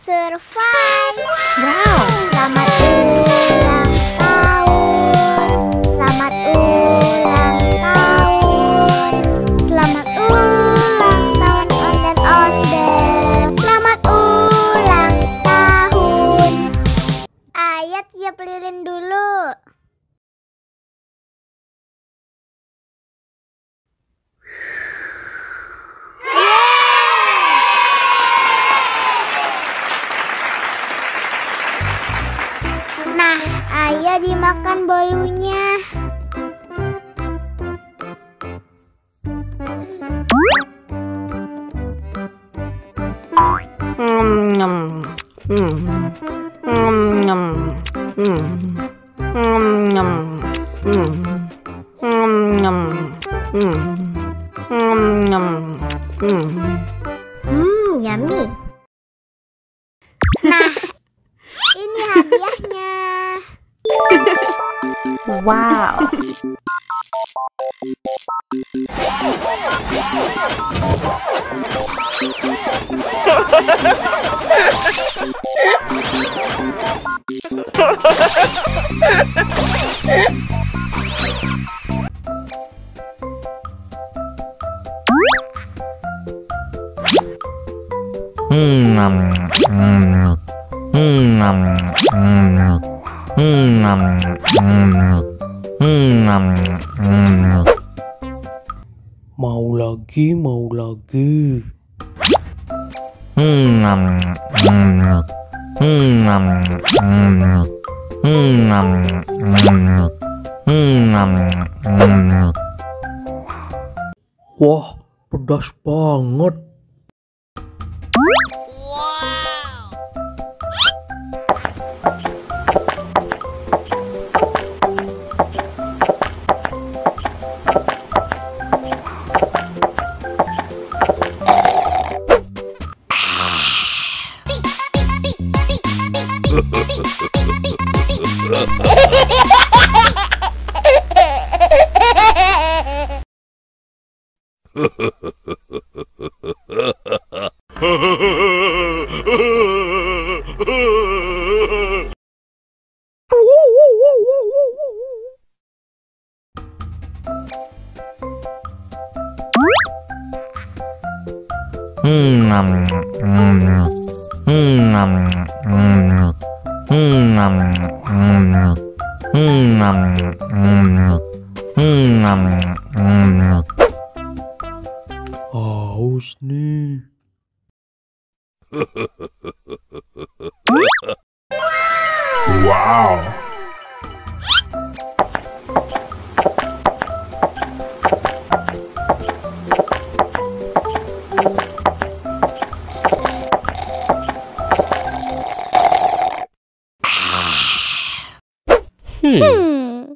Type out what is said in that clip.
survive. Wow. Selamat ulang tahun. Selamat ulang tahun. Selamat ulang tahun ondel-ondel. Selamat ulang tahun. Ayat tiup lilin dulu. Nah, ayah dimakan bolunya. Yummy. Nah, ini hadiahnya. Wow. Mau lagi, mau lagi. Wah, pedas banget. Haus nih. Wow. Hmm.